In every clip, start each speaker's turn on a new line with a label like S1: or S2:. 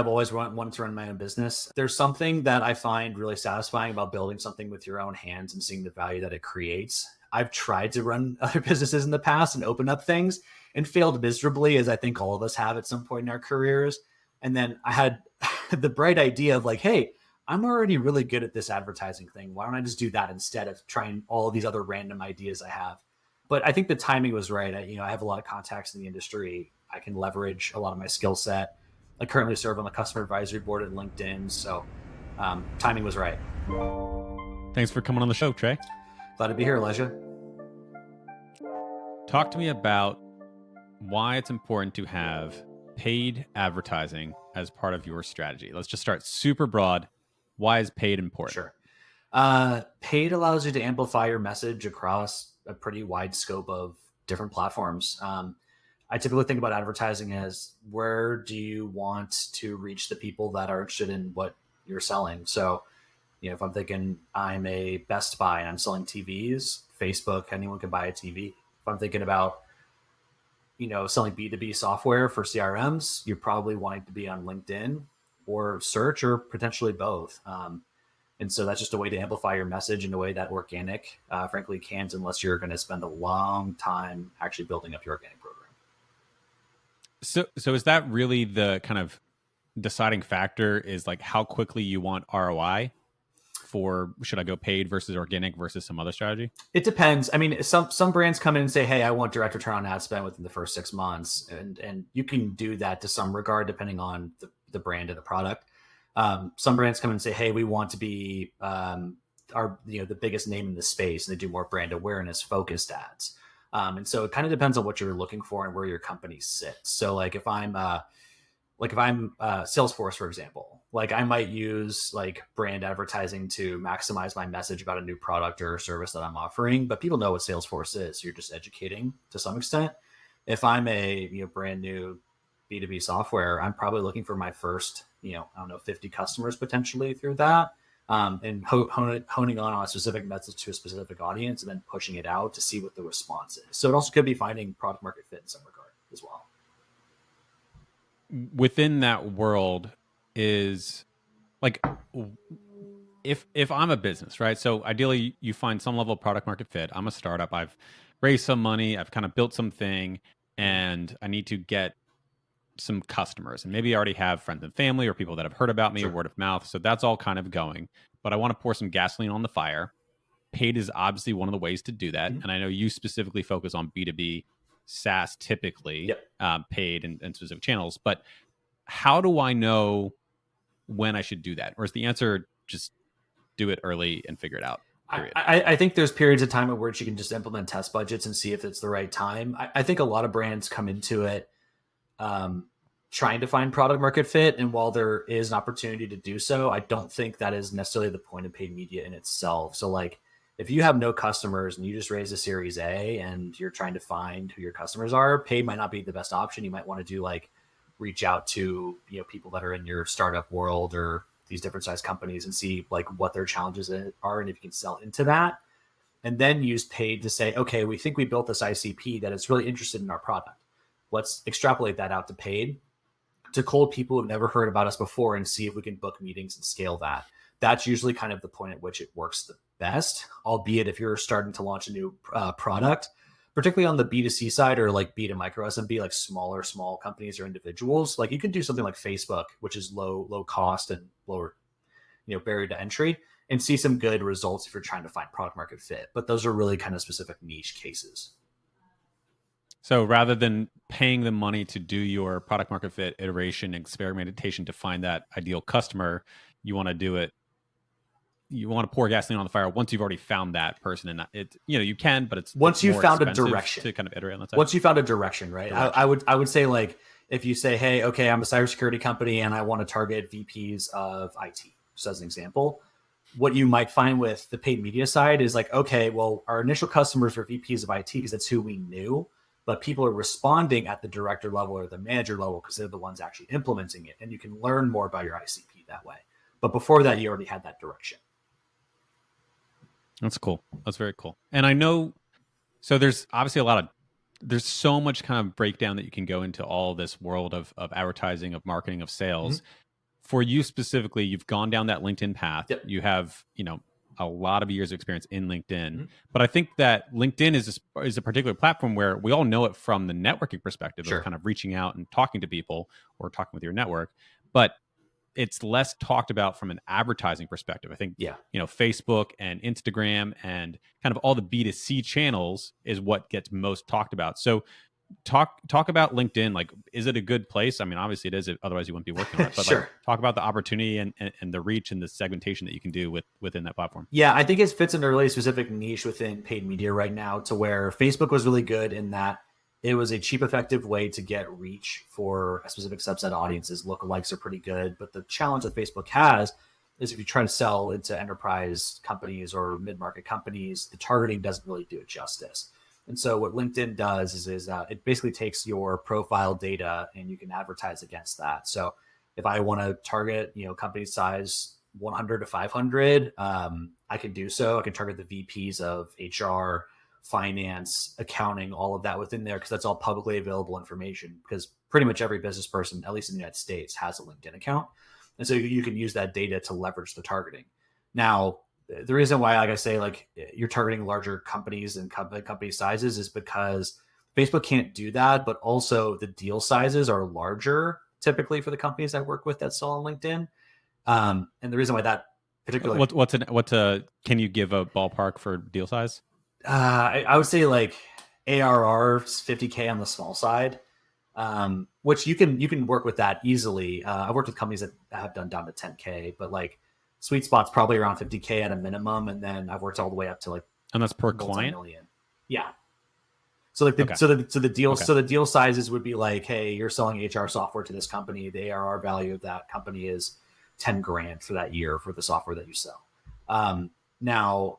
S1: I've always wanted to run my own business. There's something that I find really satisfying about building something with your own hands and seeing the value that it creates. I've tried to run other businesses in the past and open up things and failed miserably, as I think all of us have at some point in our careers. And then I had the bright idea of like, hey, I'm already really good at this advertising thing. Why don't I just do that instead of trying all of these other random ideas I have? But I think the timing was right. I have a lot of contacts in the industry. I can leverage a lot of my skill set. I currently serve on the customer advisory board at LinkedIn. So timing was right.
S2: Thanks for coming on the show, Trey.
S1: Glad to be here, Elijah.
S2: Talk to me about why it's important to have paid advertising as part of your strategy. Let's just start super broad. Why is paid important?
S1: Sure. Paid allows you to amplify your message across a pretty wide scope of different platforms. I typically think about advertising as where do you want to reach the people that are interested in what you're selling? So, if I'm thinking I'm a Best Buy and I'm selling TVs, Facebook, anyone can buy a TV. If I'm thinking about, selling B2B software for CRMs, you're probably wanting to be on LinkedIn or search or potentially both. And so that's just a way to amplify your message in a way that organic, frankly, can't unless you're going to spend a long time actually building up your organic program.
S2: So is that really the kind of deciding factor, is like how quickly you want ROI for should I go paid versus organic versus some other strategy?
S1: It depends. I mean, some brands come in and say, hey, I want direct return on ad spend within the first 6 months. And you can do that to some regard, depending on the brand and the product. Some brands come in and say, hey, we want to be the biggest name in the space, and they do more brand awareness focused ads. And so it kind of depends on what you're looking for and where your company sits. So like if I'm Salesforce, for example, like I might use like brand advertising to maximize my message about a new product or service that I'm offering, but people know what Salesforce is. You're just educating to some extent. If I'm a brand new B2B software, I'm probably looking for my first 50 customers potentially through that. And honing on a specific message to a specific audience and then pushing it out to see what the response is. So it also could be finding product market fit in some regard as well.
S2: Within that world is like, if I'm a business, right? So ideally you find some level of product market fit. I'm a startup. I've raised some money. I've kind of built something and I need to get some customers, and maybe I already have friends and family or people that have heard about me,
S1: Sure.
S2: or word of mouth. So that's all kind of going, but I want to pour some gasoline on the fire. Paid is obviously one of the ways to do that. Mm-hmm. And I know you specifically focus on B2B SaaS, typically.
S1: Yep.
S2: Paid and specific channels, but how do I know when I should do that? Or is the answer just do it early and figure it out?
S1: I think there's periods of time at which you can just implement test budgets and see if it's the right time. I think a lot of brands come into it trying to find product market fit. And while there is an opportunity to do so, I don't think that is necessarily the point of paid media in itself. So like if you have no customers and you just raise a Series A and you're trying to find who your customers are, paid might not be the best option. You might want to do like reach out to people that are in your startup world or these different size companies and see like what their challenges are and if you can sell into that. And then use paid to say, okay, we think we built this ICP that is really interested in our product. Let's extrapolate that out to paid to cold people who've never heard about us before and see if we can book meetings and scale that. That's usually kind of the point at which it works the best, albeit if you're starting to launch a new product, particularly on the B2C side or like B2 micro SMB, like small companies or individuals, like you can do something like Facebook, which is low cost and lower, barrier to entry, and see some good results if you're trying to find product market fit. But those are really kind of specific niche cases.
S2: So rather than paying the money to do your product market fit iteration, experimentation to find that ideal customer, you want to do it. You want to pour gasoline on the fire once you've already found that person, and you can, but it's
S1: once you found a direction
S2: to kind of iterate on that side.
S1: Once you found a direction, right? I would say like if you say, hey, okay, I'm a cybersecurity company and I want to target VPs of IT, just as an example. What you might find with the paid media side is like, okay, well, our initial customers were VPs of IT because that's who we knew. But people are responding at the director level or the manager level because they're the ones actually implementing it. And you can learn more about your ICP that way. But before that, you already had that direction.
S2: That's cool. That's very cool. And I know, so there's obviously there's so much kind of breakdown that you can go into all this world of advertising, of marketing, of sales. Mm-hmm. for you specifically, you've gone down that LinkedIn path.
S1: Yep.
S2: You have, a lot of years of experience in LinkedIn.
S1: Mm-hmm.
S2: But I think that LinkedIn is a particular platform where we all know it from the networking perspective
S1: Sure.
S2: of kind of reaching out and talking to people or talking with your network. But it's less talked about from an advertising perspective. I think, Facebook and Instagram and kind of all the B2C channels is what gets most talked about. So talk about LinkedIn. Like, is it a good place? I mean, obviously it is. Otherwise you wouldn't be working on it. But
S1: Sure.
S2: like, talk about the opportunity and the reach and the segmentation that you can do within that platform.
S1: Yeah, I think it fits in a really specific niche within paid media right now, to where Facebook was really good in that it was a cheap, effective way to get reach for a specific subset of audiences. Lookalikes are pretty good, but the challenge that Facebook has is if you try to sell into enterprise companies or mid-market companies, the targeting doesn't really do it justice. And so what LinkedIn does is it basically takes your profile data and you can advertise against that. So if I want to target, company size 100 to 500, I can do so. I can target the VPs of HR, finance, accounting, all of that within there, because that's all publicly available information, because pretty much every business person, at least in the United States, has a LinkedIn account. And so you can use that data to leverage the targeting. Now, the reason why, like I say, like you're targeting larger companies and company sizes is because Facebook can't do that, but also the deal sizes are larger typically for the companies I work with that sell on LinkedIn. And the reason why that particularly,
S2: can you give a ballpark for deal size?
S1: I would say like ARR 50K on the small side, which you can work with that easily. I've worked with companies that have done down to 10K, but like sweet spot's probably around 50K at a minimum, and then I've worked all the way up to like,
S2: and that's per client.
S1: Yeah. So like
S2: Okay.
S1: so the deal sizes would be like, hey, you're selling HR software to this company. The ARR value of that company is 10 grand for that year for the software that you sell. Now,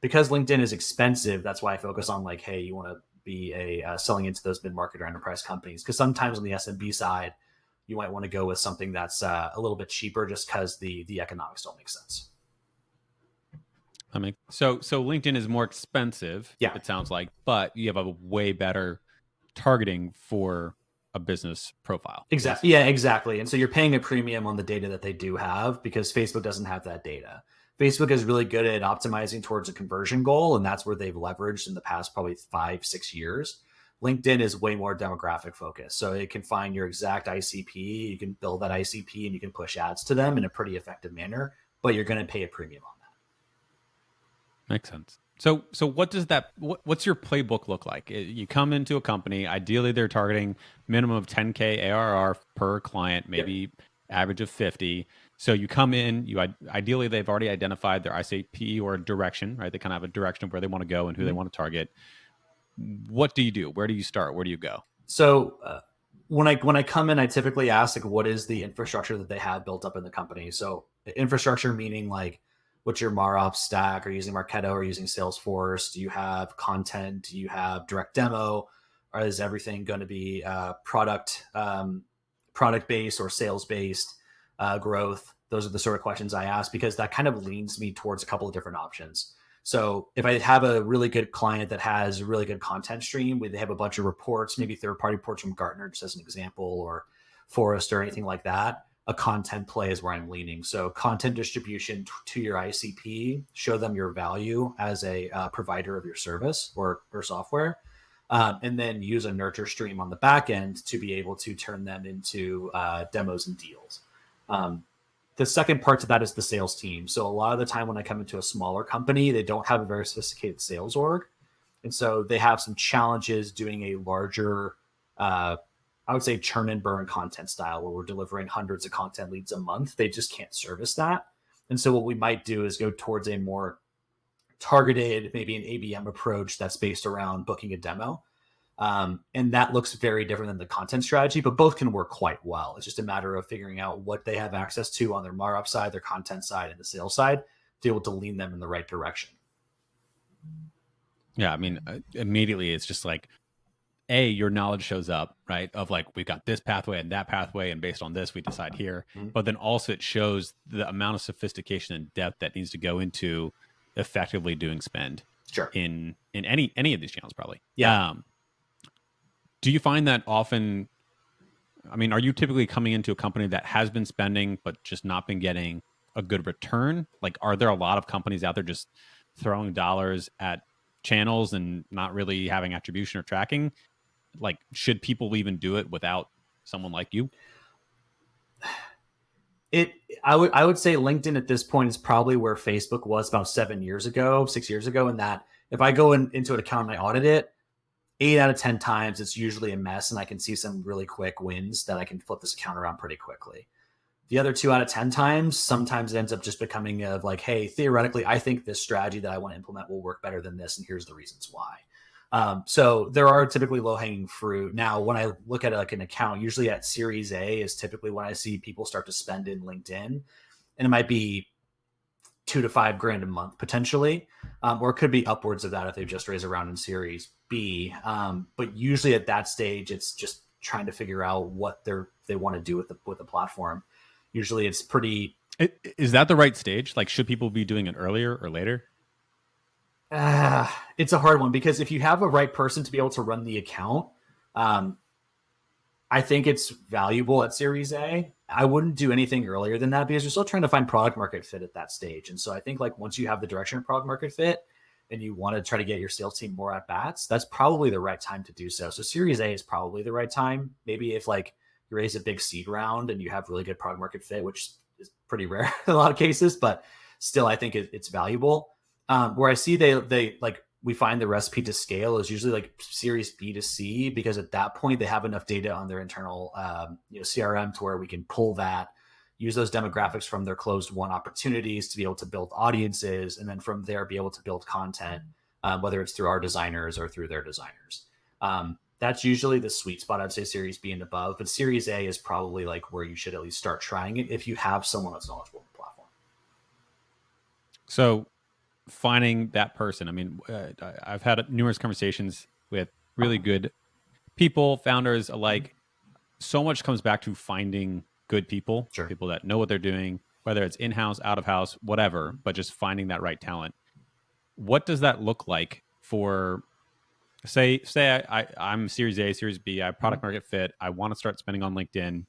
S1: because LinkedIn is expensive, that's why I focus on like, hey, you want to be selling into those mid-market or enterprise companies, because sometimes on the SMB side, you might want to go with something that's a little bit cheaper just because the economics don't make sense.
S2: I mean, so LinkedIn is more expensive,
S1: Yeah.
S2: it sounds like, but you have a way better targeting for a business profile.
S1: Exactly. Yeah, exactly. And so you're paying a premium on the data that they do have, because Facebook doesn't have that data. Facebook is really good at optimizing towards a conversion goal, and that's where they've leveraged in the past probably 5-6 years. LinkedIn is way more demographic focused. So it can find your exact ICP, you can build that ICP, and you can push ads to them in a pretty effective manner, but you're going to pay a premium on that.
S2: Makes sense. So what does what's your playbook look like? You come into a company, ideally they're targeting minimum of 10K ARR per client, maybe average of 50. So you come in, ideally they've already identified their ICP or direction, right? They kind of have a direction of where they want to go and who they want to target. What do you do? Where do you start? Where do you go?
S1: So when I come in, I typically ask like, what is the infrastructure that they have built up in the company? So infrastructure meaning like, what's your MarOps stack? Are you using Marketo or using Salesforce? Do you have content? Do you have direct demo? Or is everything going to be product based or sales based growth? Those are the sort of questions I ask, because that kind of leans me towards a couple of different options. So if I have a really good client that has a really good content stream, where they have a bunch of reports, maybe third-party reports from Gartner, just as an example, or Forrester or anything like that, a content play is where I'm leaning. So content distribution to your ICP, show them your value as a provider of your service or software, and then use a nurture stream on the back end to be able to turn them into demos and deals. The second part to that is the sales team. So a lot of the time when I come into a smaller company, they don't have a very sophisticated sales org. And so they have some challenges doing a larger, I would say, churn and burn content style, where we're delivering hundreds of content leads a month. They just can't service that. And so what we might do is go towards a more targeted, maybe an ABM approach that's based around booking a demo. And that looks very different than the content strategy, but both can work quite well. It's just a matter of figuring out what they have access to on their MarOps side, their content side, and the sales side to be able to lean them in the right direction.
S2: Yeah, I mean, immediately it's just like, your knowledge shows up, right? Of like, we've got this pathway and that pathway, and based on this, we decide here. Mm-hmm. But then also it shows the amount of sophistication and depth that needs to go into effectively doing spend.
S1: Sure.
S2: In any of these channels, probably.
S1: Yeah.
S2: Do you find that often I mean, are you typically coming into a company that has been spending but just not been getting a good return? Like, are there a lot of companies out there just throwing dollars at channels and not really having attribution or tracking? Like, should people even do it without someone like you?
S1: It I would say LinkedIn at this point is probably where Facebook was about 7 years ago, 6 years ago, in that if I go into an account and I audit it, 8 out of 10 times it's usually a mess and I can see some really quick wins that I can flip this account around pretty quickly. The other 2 out of 10 times, sometimes it ends up just becoming of like, hey, theoretically, I think this strategy that I want to implement will work better than this, and here's the reasons why. So there are typically low hanging fruit. Now, when I look at like an account, usually at Series A is typically when I see people start to spend in LinkedIn, and it might be 2 to 5 grand a month potentially, or it could be upwards of that if they just raise a round in Series B. But usually at that stage, it's just trying to figure out what they want to do with the platform. Usually, it's pretty.
S2: Is that the right stage? Like, should people be doing it earlier or later?
S1: It's a hard one because if you have a right person to be able to run the account, um, I think it's valuable at Series A. I wouldn't do anything earlier than that because you're still trying to find product market fit at that stage. And so I think like once you have the direction of product market fit and you want to try to get your sales team more at bats, that's probably the right time to do so. So Series A is probably the right time. Maybe if like you raise a big seed round and you have really good product market fit, which is pretty rare in a lot of cases, but still I think it's valuable. Where I see they like we find the recipe to scale is usually like Series B to C, because at that point they have enough data on their internal CRM to where we can pull that, use those demographics from their closed won opportunities to be able to build audiences, and then from there be able to build content, whether it's through our designers or through their designers. That's usually the sweet spot. I'd say Series B and above, but Series A is probably like where you should at least start trying it if you have someone that's knowledgeable on the platform.
S2: So finding that person. I mean, I've had numerous conversations with really good people, founders alike. So much comes back to finding good people,
S1: Sure.
S2: people that know what they're doing, whether it's in house, out of house, whatever, but just finding that right talent. What does that look like for, say I'm Series A, Series B, I have product market fit, I want to start spending on LinkedIn,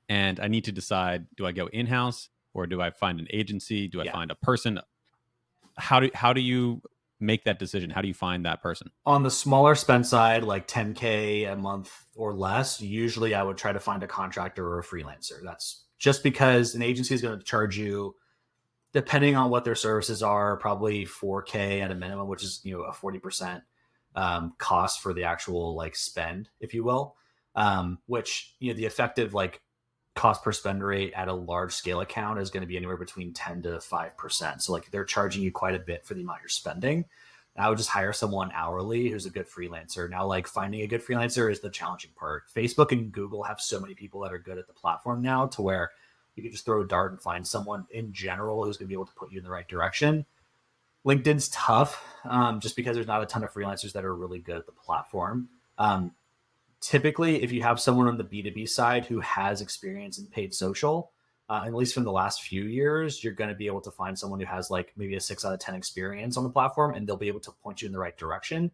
S2: and I need to decide: do I go in house or do I find an agency? Do I
S1: Yeah.
S2: find a person? How do you make that decision? How do you find that person?
S1: On the smaller spend side, like 10K a month or less, usually I would try to find a contractor or a freelancer. That's just because an agency is going to charge you, depending on what their services are, probably 4K at a minimum, which is a 40% cost for the actual like spend, if you will. Which the effective like cost per spend rate at a large scale account is going to be anywhere between 10 to 5%. So like they're charging you quite a bit for the amount you're spending. I would just hire someone hourly who's a good freelancer. Now, like finding a good freelancer is the challenging part. Facebook and Google have so many people that are good at the platform now to where you can just throw a dart and find someone in general who's going to be able to put you in the right direction. LinkedIn's tough, just because there's not a ton of freelancers that are really good at the platform. Typically, if you have someone on the B2B side who has experience in paid social, at least from the last few years, you're going to be able to find someone who has like maybe a 6 out of 10 experience on the platform, and they'll be able to point you in the right direction.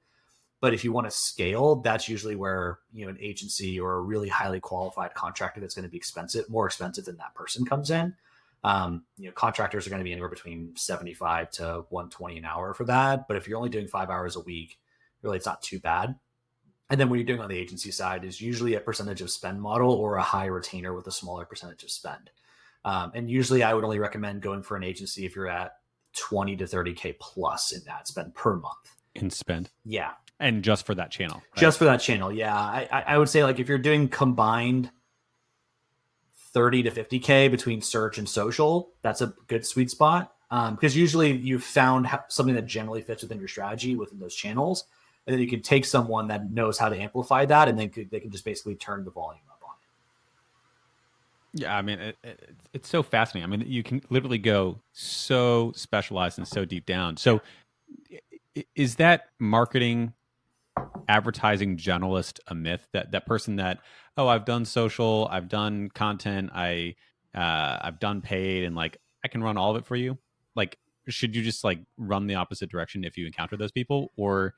S1: But if you want to scale, that's usually where an agency or a really highly qualified contractor that's going to be more expensive than that person comes in. Contractors are going to be anywhere between 75 to 120 an hour for that. But if you're only doing 5 hours a week, really, it's not too bad. And then what you're doing on the agency side is usually a percentage of spend model or a high retainer with a smaller percentage of spend. And usually I would only recommend going for an agency if you're at 20 to 30K plus in ad spend per month.
S2: In spend.
S1: Yeah.
S2: And just for that channel. Right?
S1: Just for that channel. Yeah. I would say like if you're doing combined 30 to 50K between search and social, that's a good sweet spot. Because usually you've found something that generally fits within your strategy within those channels. And then you can take someone that knows how to amplify that, and then they can just basically turn the volume up on it.
S2: Yeah, I mean, it's so fascinating. I mean, you can literally go so specialized and so deep down. So is that marketing, advertising generalist a myth? That person that, oh, I've done social, I've done content, I've done paid, and like I can run all of it for you? Like, should you just like run the opposite direction if you encounter those people, or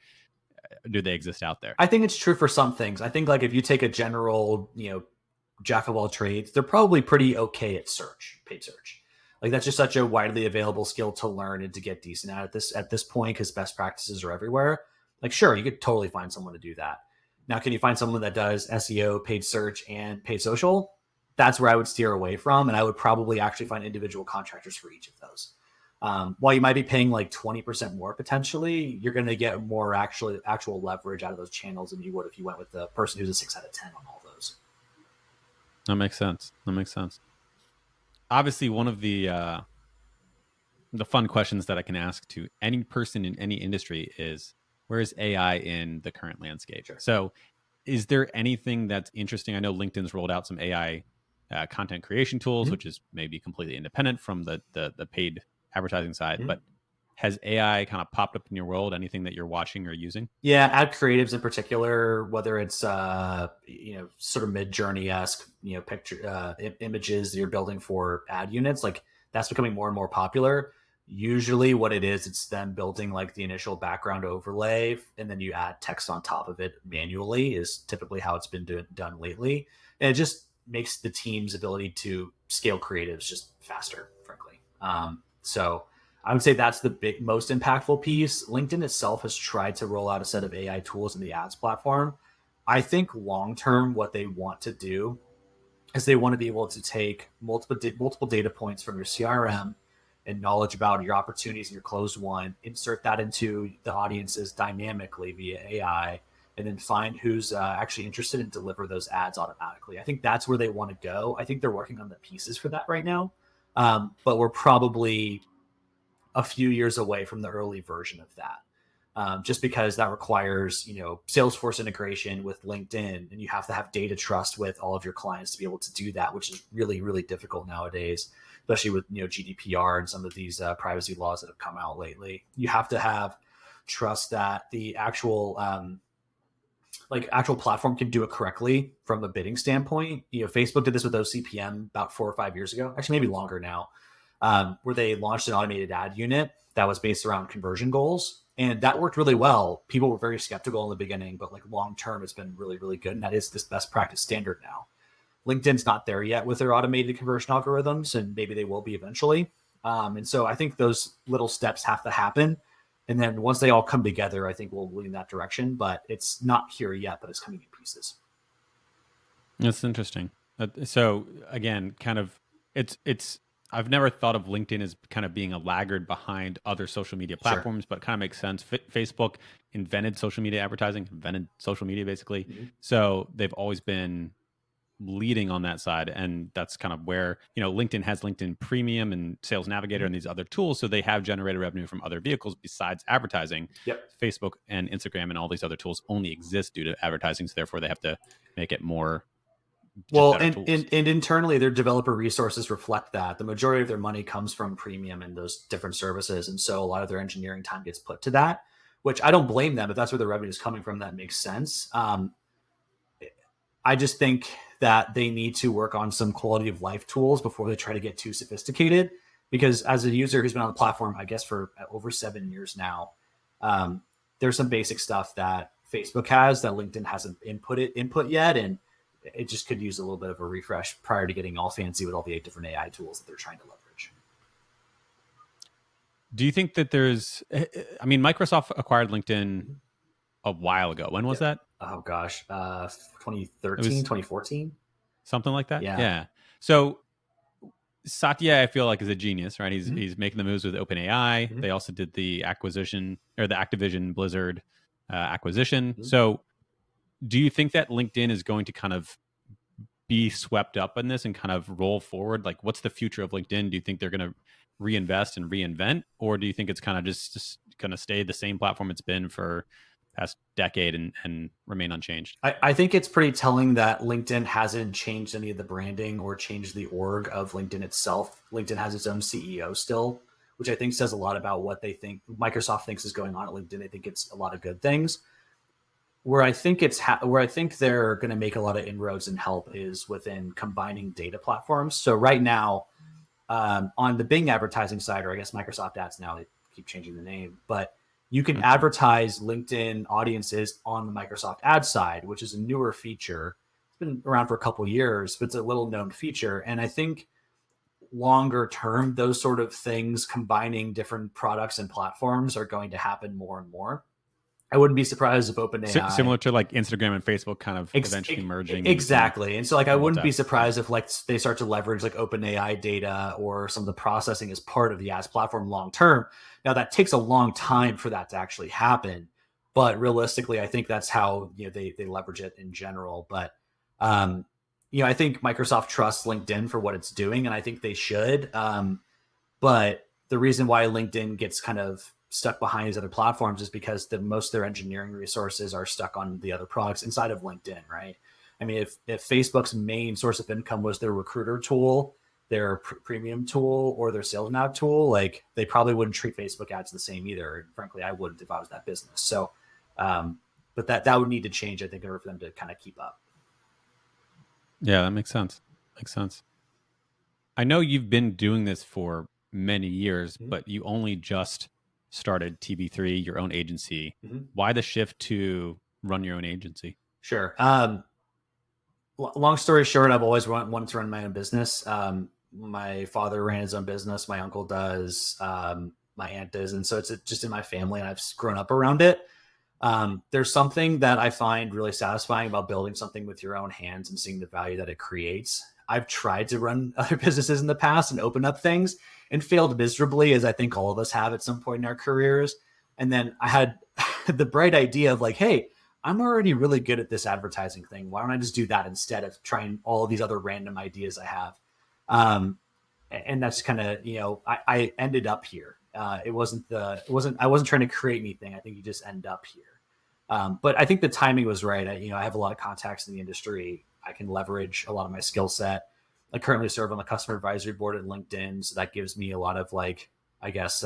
S2: do they exist out there?
S1: I think it's true for some things. I think like if you take a general, jack of all trades, they're probably pretty okay at paid search. Like that's just such a widely available skill to learn and to get decent at this point because best practices are everywhere. Like sure, you could totally find someone to do that. Now, can you find someone that does SEO, paid search, and paid social? That's where I would steer away from, and I would probably actually find individual contractors for each of those. While you might be paying like 20% more potentially, you're going to get more actual leverage out of those channels than you would if you went with the person who's a 6 out of 10 on all those.
S2: That makes sense. Obviously, one of the fun questions that I can ask to any person in any industry is, where is AI in the current landscape?
S1: Sure.
S2: So is there anything that's interesting? I know LinkedIn's rolled out some AI content creation tools, which is maybe completely independent from the paid advertising side, but has AI kind of popped up in your world? Anything that you're watching or using?
S1: Yeah, ad creatives in particular, whether it's sort of mid-journey-esque, picture images that you're building for ad units, like that's becoming more and more popular. Usually what it is, it's them building like the initial background overlay and then you add text on top of it manually is typically how it's been done lately. And it just makes the team's ability to scale creatives just faster, frankly. So I would say that's the most impactful piece. LinkedIn itself has tried to roll out a set of AI tools in the ads platform. I think long term, what they want to do is they want to be able to take multiple data points from your CRM and knowledge about your opportunities in your closed one, insert that into the audiences dynamically via AI, and then find who's actually interested and deliver those ads automatically. I think that's where they want to go. I think they're working on the pieces for that right now, but we're probably a few years away from the early version of that. Just because that requires, Salesforce integration with LinkedIn, and you have to have data trust with all of your clients to be able to do that, which is really, really difficult nowadays, especially with, GDPR and some of these privacy laws that have come out lately. You have to have trust that the actual platform can do it correctly from a bidding standpoint. Facebook did this with OCPM about 4 or 5 years ago, actually maybe longer now, where they launched an automated ad unit that was based around conversion goals. And that worked really well. People were very skeptical in the beginning, but like long term, it's been really, really good. And that is this best practice standard now. LinkedIn's not there yet with their automated conversion algorithms, and maybe they will be eventually. And so I think those little steps have to happen. And then once they all come together, I think we'll lean in that direction. But it's not here yet, but it's coming in pieces.
S2: That's interesting. So again, kind of, it's. I've never thought of LinkedIn as kind of being a laggard behind other social media platforms, but it kind of makes sense. Facebook invented social media advertising, invented social media basically. So they've always been leading on that side. And that's kind of where, LinkedIn has LinkedIn Premium and Sales Navigator and these other tools. So they have generated revenue from other vehicles besides advertising.
S1: Yep.
S2: Facebook and Instagram and all these other tools only exist due to advertising. So therefore they have to make it more.
S1: Well, and internally, their developer resources reflect that. The majority of their money comes from premium and those different services. And so a lot of their engineering time gets put to that, which I don't blame them. If that's where the revenue is coming from, that makes sense. I just think that they need to work on some quality of life tools before they try to get too sophisticated. Because as a user who's been on the platform, I guess for over 7 years now, there's some basic stuff that Facebook has that LinkedIn hasn't input yet. And it just could use a little bit of a refresh prior to getting all fancy with all the 8 different AI tools that they're trying to leverage.
S2: Do you think that Microsoft acquired LinkedIn a while ago. When was that?
S1: Oh gosh, 2013, 2014?
S2: Something like that?
S1: Yeah.
S2: So Satya, I feel like, is a genius, right? He's making the moves with OpenAI. They also did the acquisition, or the Activision Blizzard acquisition. So do you think that LinkedIn is going to kind of be swept up in this and kind of roll forward? Like, what's the future of LinkedIn? Do you think they're going to reinvest and reinvent, or do you think it's kind of just going to stay the same platform it's been for past decade and remain unchanged?
S1: I think it's pretty telling that LinkedIn hasn't changed any of the branding or changed the org of LinkedIn itself. LinkedIn has its own CEO still, which I think says a lot about what they think Microsoft thinks is going on at LinkedIn. They think it's a lot of good things. Where I think they're going to make a lot of inroads and help is within combining data platforms. So right now, on the Bing advertising side, or I guess Microsoft Ads now, they keep changing the name, but you can advertise LinkedIn audiences on the Microsoft Ads side, which is a newer feature. been around for a couple of years, but it's a little known feature. And I think longer term, those sort of things combining different products and platforms are going to happen more and more. I wouldn't be surprised if OpenAI
S2: Similar to like Instagram and Facebook kind of eventually merging and becoming
S1: exactly. And so like I wouldn't be
S2: WhatsApp.
S1: surprised if like they start to leverage like OpenAI data or some of the processing as part of the ads platform long term. Now that takes a long time for that to actually happen, but realistically, I think that's how they leverage it in general. But um, I think Microsoft trusts LinkedIn for what it's doing, and I think they should. But the reason why LinkedIn gets kind of stuck behind these other platforms is because most of their engineering resources are stuck on the other products inside of LinkedIn, right? I mean, if Facebook's main source of income was their recruiter tool, their premium tool, or their sales map tool, like they probably wouldn't treat Facebook ads the same either. And frankly, I wouldn't if I was that business. So, but that would need to change, I think, in order for them to kind of keep up.
S2: Yeah, that makes sense. Makes sense. I know you've been doing this for many years,
S1: Mm-hmm.
S2: but you only just started TB3, your own agency.
S1: Mm-hmm.
S2: Why the shift to run your own agency?
S1: Sure. Long story short, I've always wanted to run my own business. My father ran his own business. My uncle does. My aunt does, and so it's just in my family, and I've grown up around it. There's something that I find really satisfying about building something with your own hands and seeing the value that it creates. I've tried to run other businesses in the past and open up things and failed miserably, as I think all of us have at some point in our careers. And then I had the bright idea of like, hey, I'm already really good at this advertising thing. Why don't I just do that instead of trying all of these other random ideas I have? Um, and that's kind of, I ended up here. I wasn't trying to create anything. I think you just end up here. But I think the timing was right. I have a lot of contacts in the industry. I can leverage a lot of my skill set. I currently serve on the customer advisory board at LinkedIn, so that gives me a lot of like, I guess,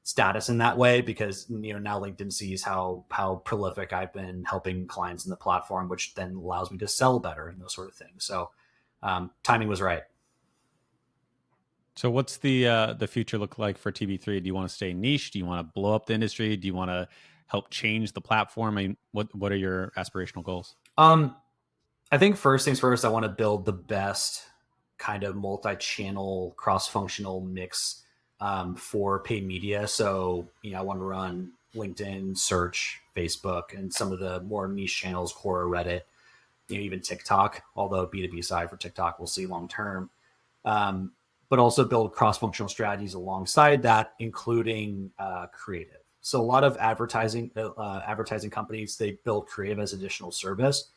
S1: status in that way because now LinkedIn sees how prolific I've been helping clients in the platform, which then allows me to sell better and those sort of things. So timing was right.
S2: So what's the future look like for TB3? Do you want to stay niche? Do you want to blow up the industry? Do you want to help change the platform? I mean, what are your aspirational goals?
S1: I think first things first, I want to build the best kind of multi-channel, cross-functional mix for paid media. So, I want to run LinkedIn, search, Facebook, and some of the more niche channels, Quora, Reddit, even TikTok, although B2B side for TikTok, we'll see long term. But also build cross-functional strategies alongside that, including creative. So a lot of advertising companies, they build creative as additional service.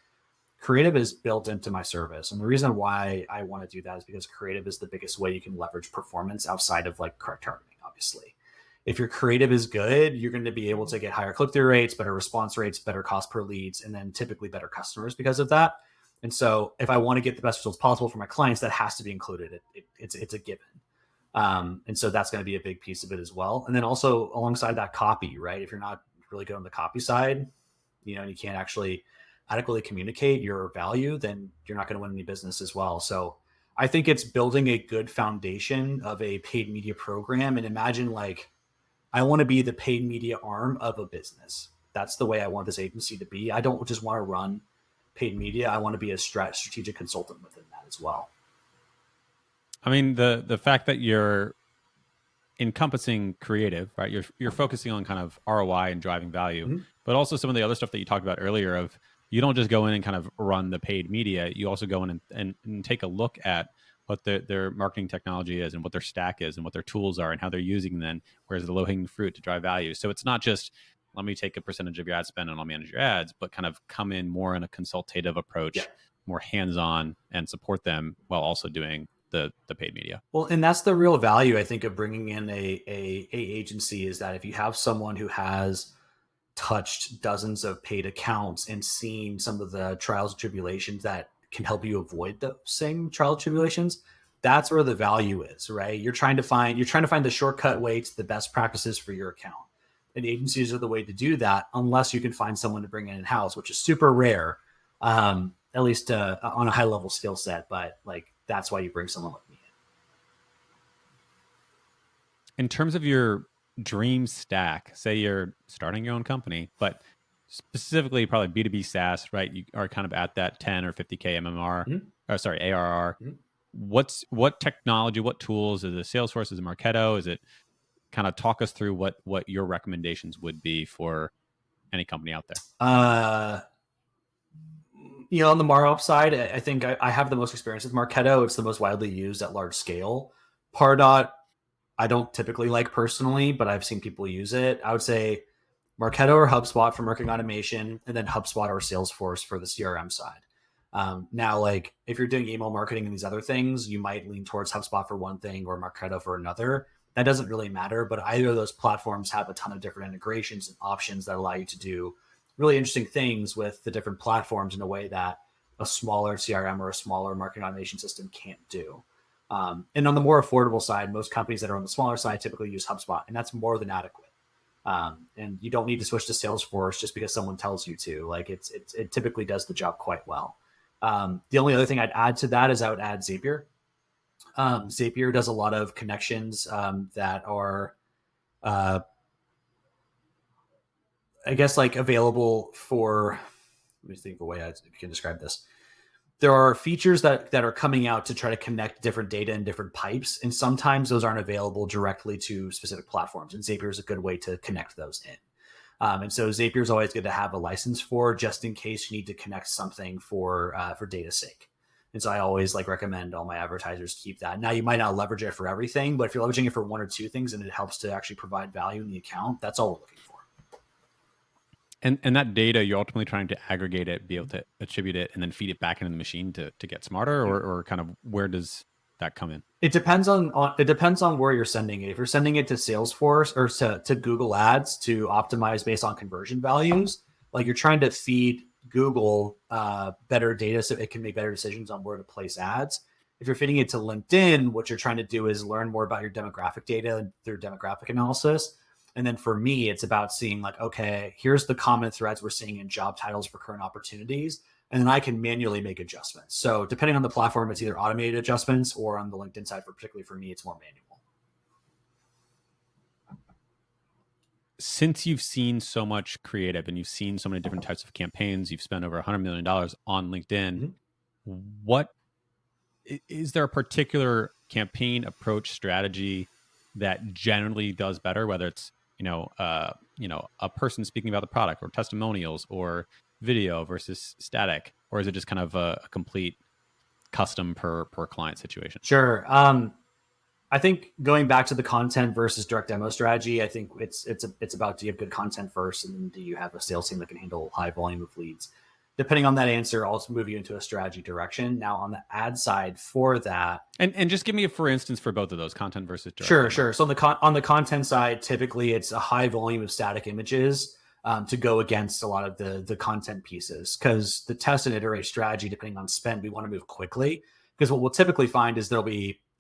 S1: Creative is built into my service. And the reason why I want to do that is because creative is the biggest way you can leverage performance outside of like correct targeting, obviously. If your creative is good, you're going to be able to get higher click-through rates, better response rates, better cost per leads, and then typically better customers because of that. And so if I want to get the best results possible for my clients, that has to be included. It's a given. And so that's going to be a big piece of it as well. And then also alongside that copy, right? If you're not really good on the copy side, and you can't actually adequately communicate your value, then you're not going to win any business as well. So I think it's building a good foundation of a paid media program. And imagine like, I want to be the paid media arm of a business. That's the way I want this agency to be. I don't just want to run paid media. I want to be a strategic consultant within that as well.
S2: I mean, the fact that you're encompassing creative, right? You're focusing on kind of ROI and driving value,
S1: Mm-hmm.
S2: but also some of the other stuff that you talked about earlier of you don't just go in and kind of run the paid media. You also go in and take a look at what their marketing technology is and what their stack is and what their tools are and how they're using them, where's the low-hanging fruit to drive value. So it's not just let me take a percentage of your ad spend and I'll manage your ads, but kind of come in more in a consultative approach,
S1: Yeah.
S2: more hands-on and support them while also doing the paid media.
S1: Well, and that's the real value, I think, of bringing in a agency is that if you have someone who has touched dozens of paid accounts and seen some of the trials and tribulations that can help you avoid those same trial and tribulations, that's where the value is, right? You're trying to find the shortcut way to the best practices for your account. And agencies are the way to do that, unless you can find someone to bring in house, which is super rare, at least on a high level skill set. But like that's why you bring someone like me
S2: In terms of your dream stack, say you're starting your own company, but specifically probably B2B SaaS, right? You are kind of at that 10 or 50K MMR,
S1: Mhm.
S2: or sorry, ARR.
S1: Mhm.
S2: What technology, what tools? Is it Salesforce? Is it Marketo? Is it kind of talk us through what your recommendations would be for any company out there?
S1: On the Marop side, I think I have the most experience with Marketo. It's the most widely used at large scale. Pardot, I don't typically like personally, but I've seen people use it. I would say Marketo or HubSpot for marketing automation, and then HubSpot or Salesforce for the CRM side. Now, like if you're doing email marketing and these other things, you might lean towards HubSpot for one thing or Marketo for another. That doesn't really matter, but either of those platforms have a ton of different integrations and options that allow you to do really interesting things with the different platforms in a way that a smaller CRM or a smaller marketing automation system can't do. And on the more affordable side, most companies that are on the smaller side typically use HubSpot, and that's more than adequate. And you don't need to switch to Salesforce just because someone tells you to. Like it typically does the job quite well. The only other thing I'd add to that is I would add Zapier. Zapier does a lot of connections that are, I guess, like available for. Let me think of a way I can describe this. There are features that are coming out to try to connect different data in different pipes, and sometimes those aren't available directly to specific platforms. And Zapier is a good way to connect those in. And so Zapier is always good to have a license for, just in case you need to connect something for data's sake. And so I always recommend all my advertisers keep that. Now you might not leverage it for everything, but if you're leveraging it for one or two things and it helps to actually provide value in the account, that's all we're looking for.
S2: And that data, you're ultimately trying to aggregate it, be able to attribute it, and then feed it back into the machine to get smarter, or kind of where does that come in?
S1: It depends on where you're sending it. If you're sending it to Salesforce or to Google Ads to optimize based on conversion values, like you're trying to feed Google better data so it can make better decisions on where to place ads. If you're feeding it to LinkedIn, what you're trying to do is learn more about your demographic data through demographic analysis. And then for me, it's about seeing okay, here's the common threads we're seeing in job titles for current opportunities. And then I can manually make adjustments. So depending on the platform, it's either automated adjustments, or on the LinkedIn side, particularly for me, it's more manual.
S2: Since you've seen so much creative and you've seen so many different types of campaigns, you've spent over $100 million on LinkedIn. Mm-hmm. What is there a particular campaign approach strategy that generally does better, whether it's a person speaking about the product, or testimonials, or video versus static, or is it just kind of a complete custom per client situation?
S1: Sure. I think going back to the content versus direct demo strategy, I think it's about, do you have good content first, and then do you have a sales team that can handle high volume of leads? Depending on that answer, I'll move you into a strategy direction. Now, on the ad side for that,
S2: and just give me a for instance for both of those, content versus direct
S1: Sure,
S2: demo.
S1: Sure. So on the content side, typically it's a high volume of static images to go against a lot of the content pieces, because the test and iterate strategy, depending on spend, we want to move quickly, because what we'll typically find is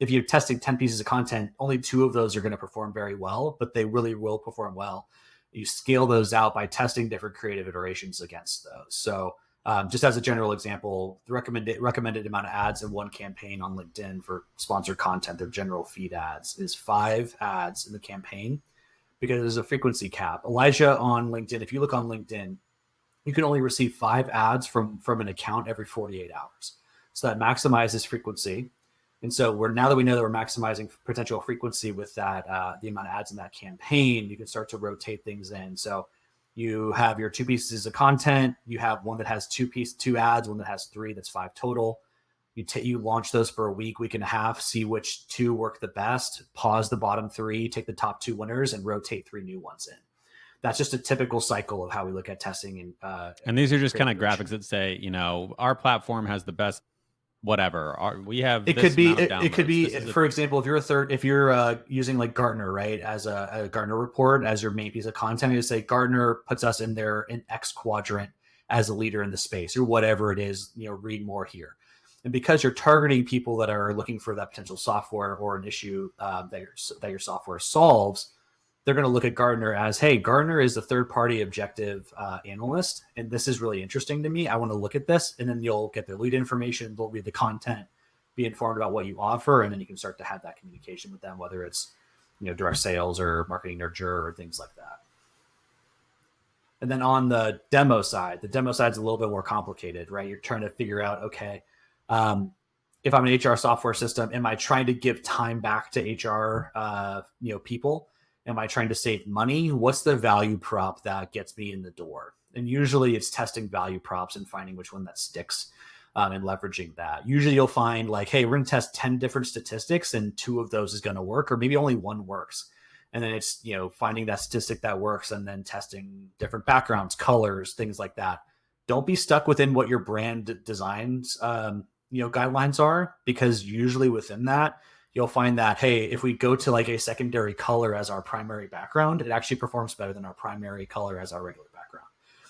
S1: if you're testing 10 pieces of content, only 2 of those are going to perform very well, but they really will perform well. You scale those out by testing different creative iterations against those. So just as a general example, the recommended amount of ads in one campaign on LinkedIn for sponsored content, their general feed ads, is 5 ads in the campaign, because there's a frequency cap. Elijah, on LinkedIn, if you look on LinkedIn, you can only receive 5 ads from an account every 48 hours. So that maximizes frequency. And so now that we know that we're maximizing potential frequency with that, the amount of ads in that campaign, you can start to rotate things in. So you have your 2 pieces of content. You have one that has 2 ads, one that has 3, that's 5 total. You launch those for a week and a half, see which 2 work the best, pause the bottom 3, take the top 2 winners, and rotate 3 new ones in. That's just a typical cycle of how we look at testing.
S2: And these are just kind of graphics that say, our platform has the best whatever. We have
S1: it could be for example, if you're using like Gartner, right, as a Gartner report as your main piece of content, you say Gartner puts us in X quadrant as a leader in the space, or whatever it is, read more here. And because you're targeting people that are looking for that potential software or an issue that your software solves, they're going to look at Gartner as, hey, Gartner is a third-party objective analyst, and this is really interesting to me. I want to look at this. And then you'll get their lead information, they'll read the content, be informed about what you offer, and then you can start to have that communication with them, whether it's direct sales or marketing nurture or things like that. And then on the demo side is a little bit more complicated, right? You're trying to figure out, okay, if I'm an HR software system, am I trying to give time back to HR, people? Am I trying to save money? What's the value prop that gets me in the door? And usually it's testing value props and finding which one that sticks, and leveraging that. Usually you'll find like, hey, we're going to test 10 different statistics and 2 of those is going to work, or maybe only 1 works. And then it's, finding that statistic that works and then testing different backgrounds, colors, things like that. Don't be stuck within what your brand designs, guidelines are, because usually within that, you'll find that, hey, if we go to like a secondary color as our primary background, it actually performs better than our primary color as our regular background.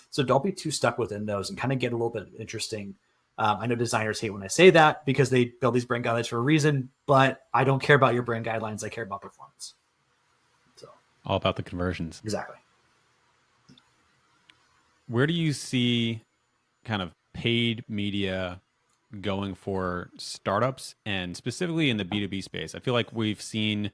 S1: So don't be too stuck within those and kind of get a little bit interesting. I know designers hate when I say that because they build these brand guidelines for a reason, but I don't care about your brand guidelines. I care about performance. So
S2: all about the conversions.
S1: Exactly.
S2: Where do you see kind of paid media going for startups, and specifically in the B2B space? I feel like we've seen,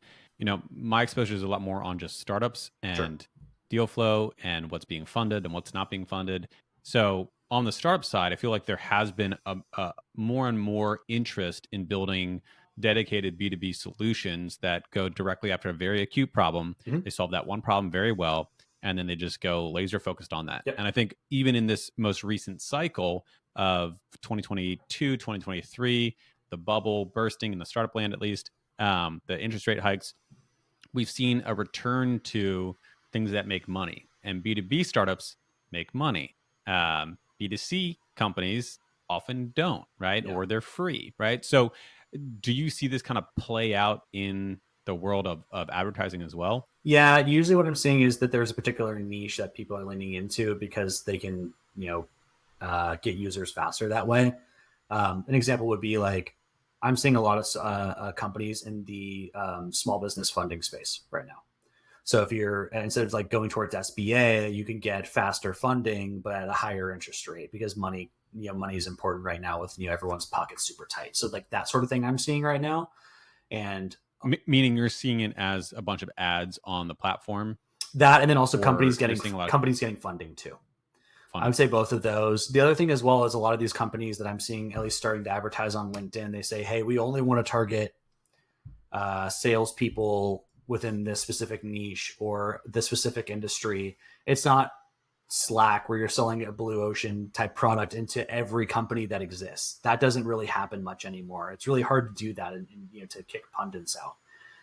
S2: my exposure is a lot more on just startups and
S1: Sure.
S2: deal flow and what's being funded and what's not being funded. So on the startup side, I feel like there has been a more and more interest in building dedicated B2B solutions that go directly after a very acute problem.
S1: Mm-hmm.
S2: They solve that one problem very well, and then they just go laser focused on that.
S1: Yep.
S2: And I think even in this most recent cycle of 2022, 2023, the bubble bursting in the startup land, at least, the interest rate hikes, we've seen a return to things that make money. And B2B startups make money. B2C companies often don't, right?
S1: Yeah.
S2: Or they're free, right? So do you see this kind of play out in the world of advertising as well?
S1: Yeah, usually what I'm seeing is that there's a particular niche that people are leaning into because they can, get users faster that way. An example would be like, I'm seeing a lot of companies in the small business funding space right now. So if you're, instead of like going towards SBA, you can get faster funding, but at a higher interest rate because money is important right now with, everyone's pockets super tight. So like that sort of thing I'm seeing right now. And
S2: meaning you're seeing it as a bunch of ads on the platform,
S1: that, and then also companies getting funding too. I would say both of those. The other thing as well is a lot of these companies that I'm seeing at least starting to advertise on LinkedIn, they say, hey, we only want to target salespeople within this specific niche or this specific industry. It's not Slack where you're selling a blue ocean type product into every company that exists. That doesn't really happen much anymore. It's really hard to do that and to kick pundits out.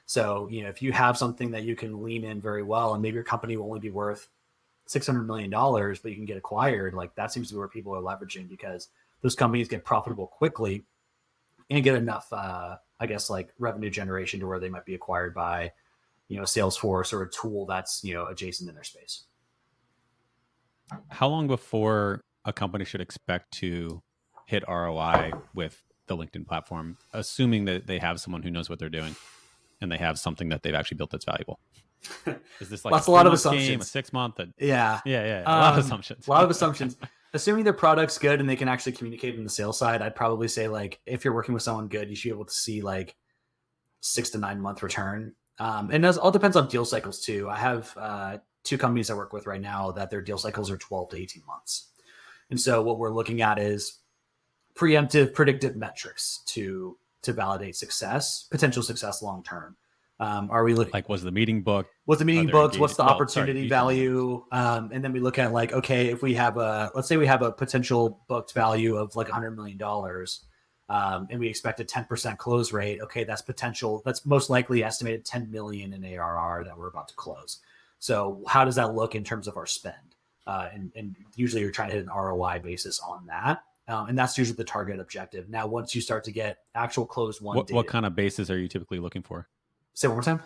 S1: So, if you have something that you can lean in very well, and maybe your company will only be worth $600 million, but you can get acquired, like that seems to be where people are leveraging because those companies get profitable quickly and get enough, like revenue generation to where they might be acquired by, Salesforce or a tool that's, adjacent in their space.
S2: How long before a company should expect to hit ROI with the LinkedIn platform, assuming that they have someone who knows what they're doing and they have something that they've actually built that's valuable? Is this like
S1: a lot of assumptions?
S2: Game, a 6 month?
S1: Yeah.
S2: A lot of assumptions.
S1: A lot of assumptions. Assuming their product's good and they can actually communicate in the sales side, I'd probably say like if you're working with someone good, you should be able to see like 6 to 9 month return. And it all depends on deal cycles too. I have 2 companies I work with right now that their deal cycles are 12 to 18 months. And so what we're looking at is preemptive, predictive metrics to validate success, potential success long term. Are we looking
S2: like, was the meeting booked?
S1: What's the meeting booked? What's the opportunity value? And then we look at like, okay, if we have let's say we have a potential booked value of like $100 million, and we expect a 10% close rate. Okay, that's potential. That's most likely estimated 10 million in ARR that we're about to close. So how does that look in terms of our spend? And usually you're trying to hit an ROI basis on that. And that's usually the target objective. Now, once you start to get actual closed won data.
S2: What kind of basis are you typically looking for?
S1: Say one more time.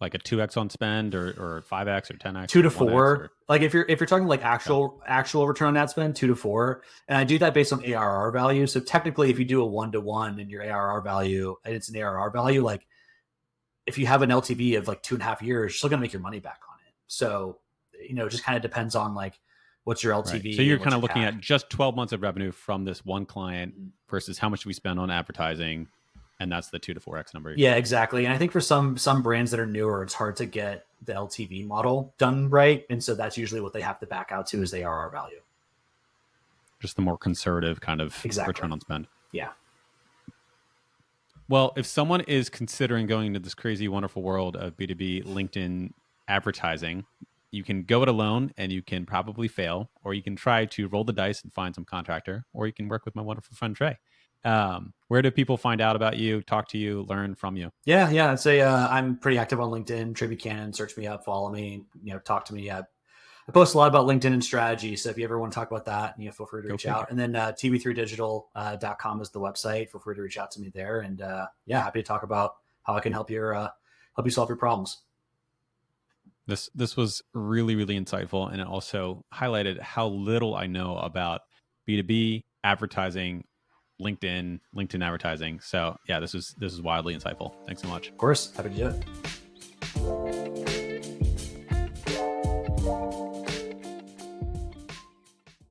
S2: Like a 2x on spend or 5x or 10x?
S1: 2 to 4. Like if you're talking like actual return on ad spend, 2 to 4. And I do that based on ARR value. So technically if you do a 1-to-1 in your ARR value and it's an ARR value, like if you have an LTV of like 2.5 years, you're still gonna make your money back on it. So, it just kind of depends on like what's your LTV.
S2: Right. So you're kind of looking at just 12 months of revenue from this one client versus how much we spend on advertising and that's the 2 to 4x number.
S1: Yeah, exactly. And I think for some brands that are newer, it's hard to get the LTV model done right, and so that's usually what they have to back out to is the ARR value.
S2: Just the more conservative kind of return on spend.
S1: Yeah.
S2: Well, if someone is considering going into this crazy, wonderful world of B2B LinkedIn advertising, you can go it alone and you can probably fail, or you can try to roll the dice and find some contractor, or you can work with my wonderful friend Trey. Where do people find out about you, talk to you, learn from you?
S1: Yeah. I'd say I'm pretty active on LinkedIn. Trey Buchanan, search me up, follow me, talk to me. I post a lot about LinkedIn and strategy. So if you ever want to talk about that, feel free to reach out. And then tb3digital.com is the website. Feel free to reach out to me there. And happy to talk about how I can help you solve your problems.
S2: This was really, really insightful. And it also highlighted how little I know about B2B advertising, LinkedIn advertising. So yeah, this is wildly insightful. Thanks so much.
S1: Of course. Happy to do it.